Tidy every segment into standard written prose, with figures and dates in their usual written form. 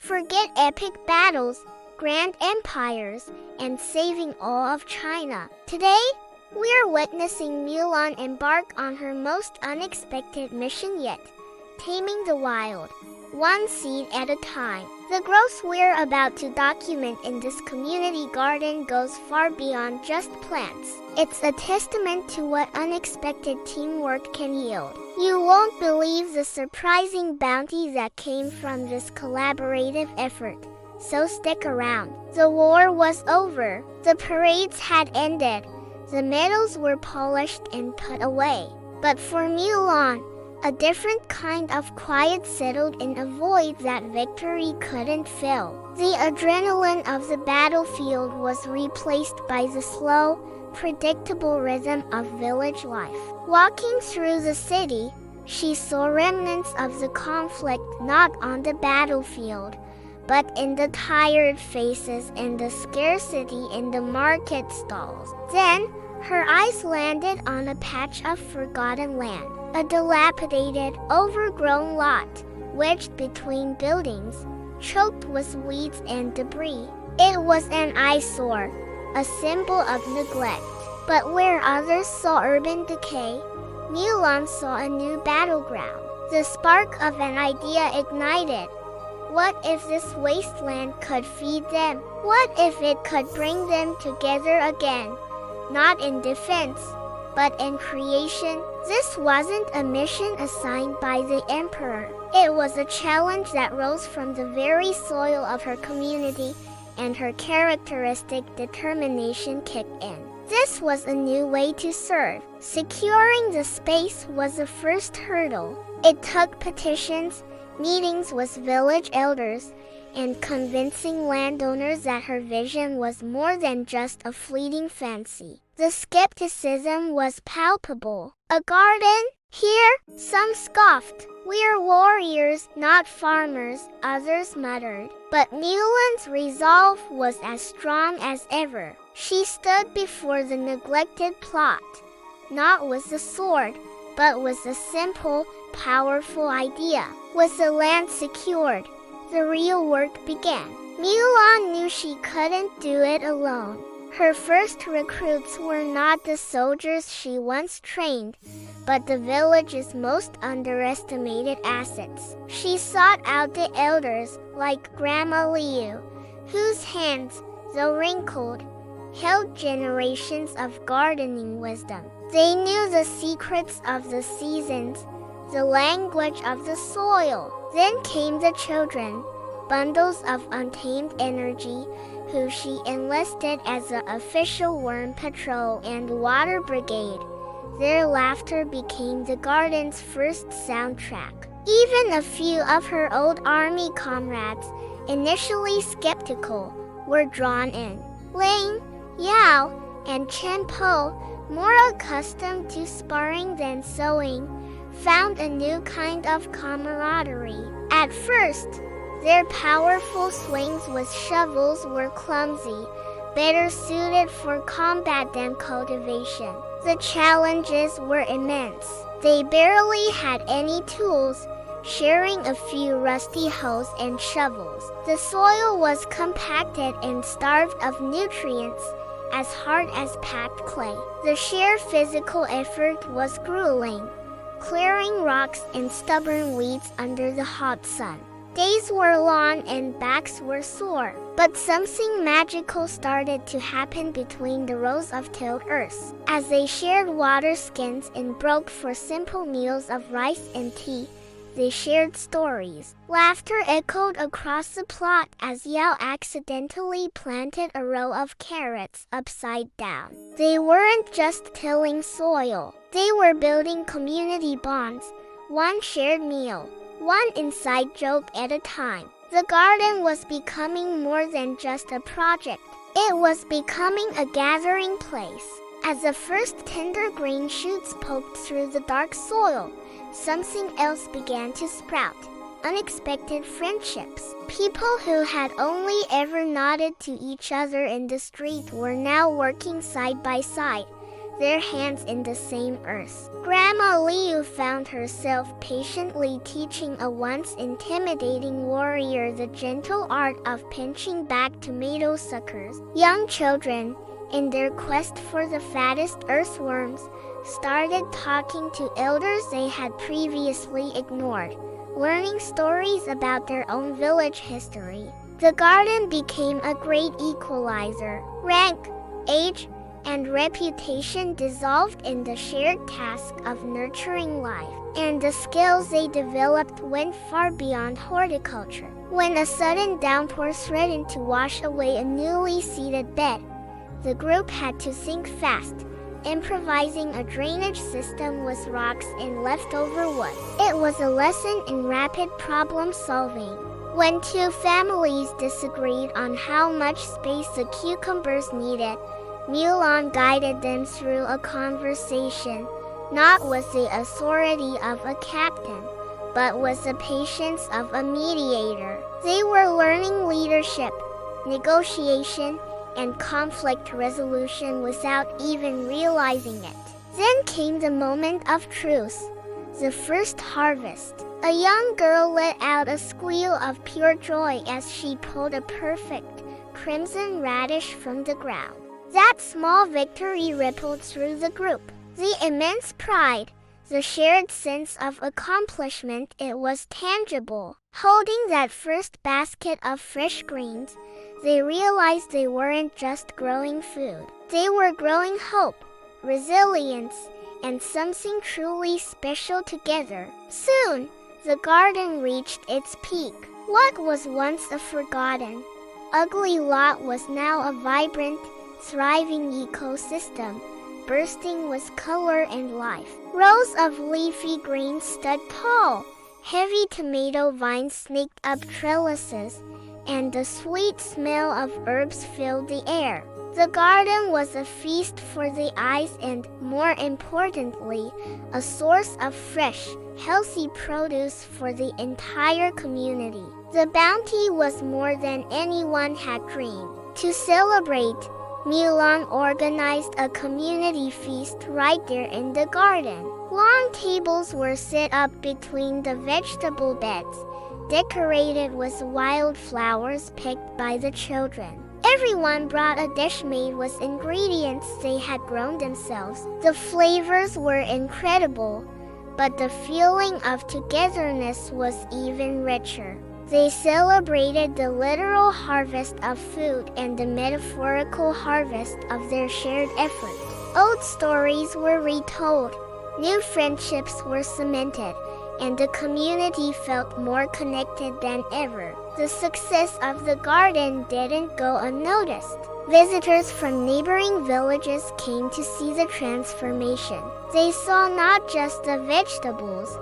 Forget epic battles, grand empires, and saving all of China. Today, we're witnessing Mulan embark on her most unexpected mission yet, taming the wild, one seed at a time. The growth we're about to document in this community garden goes far beyond just plants. It's a testament to what unexpected teamwork can yield. You won't believe the surprising bounty that came from this collaborative effort. So stick around. The war was over. The parades had ended. The medals were polished and put away. But for Mulan, a different kind of quiet settled in a void that victory couldn't fill. The adrenaline of the battlefield was replaced by the slow, predictable rhythm of village life. Walking through the city, she saw remnants of the conflict not on the battlefield, but in the tired faces and the scarcity in the market stalls. Then, her eyes landed on a patch of forgotten land, a dilapidated, overgrown lot, wedged between buildings, choked with weeds and debris. It was an eyesore, a symbol of neglect. But where others saw urban decay, Mulan saw a new battleground. The spark of an idea ignited. What if this wasteland could feed them? What if it could bring them together again? Not in defense, but in creation. This wasn't a mission assigned by the emperor. It was a challenge that rose from the very soil of her community, and her characteristic determination kicked in. This was a new way to serve. Securing the space was the first hurdle. It took petitions, meetings with village elders, and convincing landowners that her vision was more than just a fleeting fancy. The skepticism was palpable. A garden? Here, some scoffed. We're warriors, not farmers, others muttered. But Mulan's resolve was as strong as ever. She stood before the neglected plot, not with a sword, but with a simple, powerful idea. With the land secured, the real work began. Mulan knew she couldn't do it alone. Her first recruits were not the soldiers she once trained, but the village's most underestimated assets. She sought out the elders, like Grandma Liu, whose hands, though wrinkled, held generations of gardening wisdom. They knew the secrets of the seasons, the language of the soil. Then came the children, bundles of untamed energy, who she enlisted as the official worm patrol and water brigade. Their laughter became the garden's first soundtrack. Even a few of her old army comrades, initially skeptical, were drawn in. Ling, Yao, and Chen Po, more accustomed to sparring than sewing, found a new kind of camaraderie. At first, their powerful swings with shovels were clumsy, better suited for combat than cultivation. The challenges were immense. They barely had any tools, sharing a few rusty hoes and shovels. The soil was compacted and starved of nutrients, as hard as packed clay. The sheer physical effort was grueling, clearing rocks and stubborn weeds under the hot sun. Days were long and backs were sore, but something magical started to happen between the rows of tilled earths. As they shared water skins and broke for simple meals of rice and tea, they shared stories. Laughter echoed across the plot as Yao accidentally planted a row of carrots upside down. They weren't just tilling soil. They were building community bonds, one shared meal, one inside joke at a time. The garden was becoming more than just a project. It was becoming a gathering place. As the first tender green shoots poked through the dark soil, something else began to sprout. Unexpected friendships. People who had only ever nodded to each other in the street were now working side by side, their hands in the same earth. Grandma Liu found herself patiently teaching a once intimidating warrior the gentle art of pinching back tomato suckers. Young children, in their quest for the fattest earthworms, started talking to elders they had previously ignored, learning stories about their own village history. The garden became a great equalizer. Rank, age, and reputation dissolved in the shared task of nurturing life, and the skills they developed went far beyond horticulture. When a sudden downpour threatened to wash away a newly seeded bed, the group had to think fast, improvising a drainage system with rocks and leftover wood. It was a lesson in rapid problem solving. When two families disagreed on how much space the cucumbers needed, Mulan guided them through a conversation, not with the authority of a captain, but with the patience of a mediator. They were learning leadership, negotiation, and conflict resolution without even realizing it. Then came the moment of truth, the first harvest. A young girl let out a squeal of pure joy as she pulled a perfect crimson radish from the ground. That small victory rippled through the group. The immense pride, the shared sense of accomplishment, it was tangible. Holding that first basket of fresh greens, they realized they weren't just growing food. They were growing hope, resilience, and something truly special together. Soon, the garden reached its peak. What was once a forgotten, ugly lot was now a vibrant, thriving ecosystem, bursting with color and life. Rows of leafy greens stood tall, heavy tomato vines snaked up trellises, and the sweet smell of herbs filled the air. The garden was a feast for the eyes and, more importantly, a source of fresh, healthy produce for the entire community. The bounty was more than anyone had dreamed. To celebrate, Mulan organized a community feast right there in the garden. Long tables were set up between the vegetable beds, decorated with wildflowers picked by the children. Everyone brought a dish made with ingredients they had grown themselves. The flavors were incredible, but the feeling of togetherness was even richer. They celebrated the literal harvest of food and the metaphorical harvest of their shared effort. Old stories were retold, new friendships were cemented, and the community felt more connected than ever. The success of the garden didn't go unnoticed. Visitors from neighboring villages came to see the transformation. They saw not just the vegetables,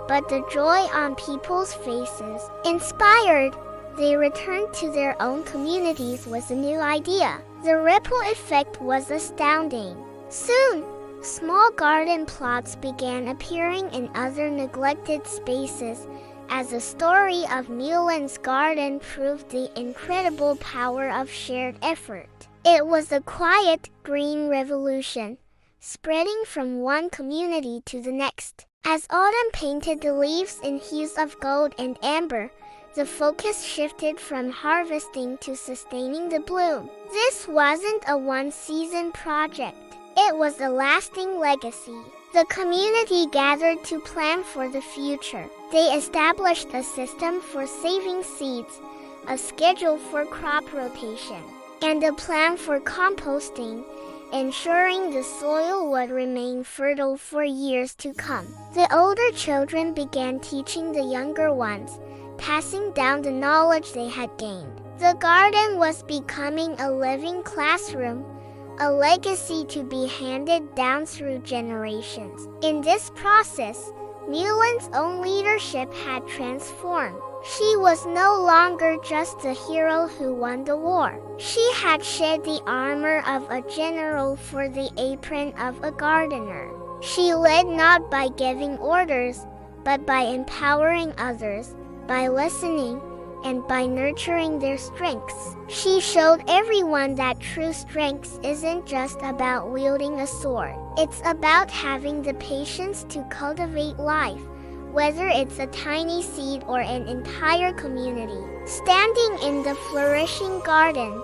but the joy on people's faces. Inspired, they returned to their own communities with a new idea. The ripple effect was astounding. Soon, small garden plots began appearing in other neglected spaces as the story of Mulan's garden proved the incredible power of shared effort. It was a quiet, green revolution, spreading from one community to the next. As autumn painted the leaves in hues of gold and amber, the focus shifted from harvesting to sustaining the bloom. This wasn't a one-season project. It was a lasting legacy. The community gathered to plan for the future. They established a system for saving seeds, a schedule for crop rotation, and a plan for composting, ensuring the soil would remain fertile for years to come. The older children began teaching the younger ones, passing down the knowledge they had gained. The garden was becoming a living classroom, a legacy to be handed down through generations. In this process, Mulan's own leadership had transformed. She was no longer just the hero who won the war. She had shed the armor of a general for the apron of a gardener. She led not by giving orders, but by empowering others, by listening, and by nurturing their strengths. She showed everyone that true strength isn't just about wielding a sword. It's about having the patience to cultivate life, whether it's a tiny seed or an entire community. Standing in the flourishing garden,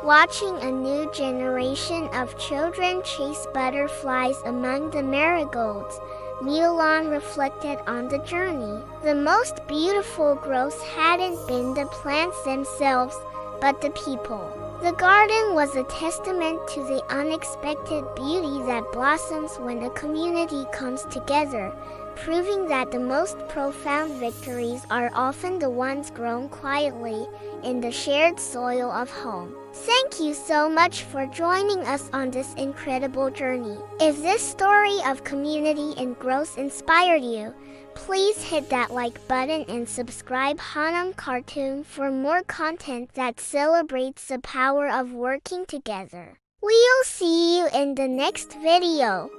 watching a new generation of children chase butterflies among the marigolds, Mulan reflected on the journey. The most beautiful growth hadn't been the plants themselves, but the people. The garden was a testament to the unexpected beauty that blossoms when a community comes together, proving that the most profound victories are often the ones grown quietly in the shared soil of home. Thank you so much for joining us on this incredible journey. If this story of community and growth inspired you, please hit that like button and subscribe Hanam Cartoon for more content that celebrates the power of working together. We'll see you in the next video.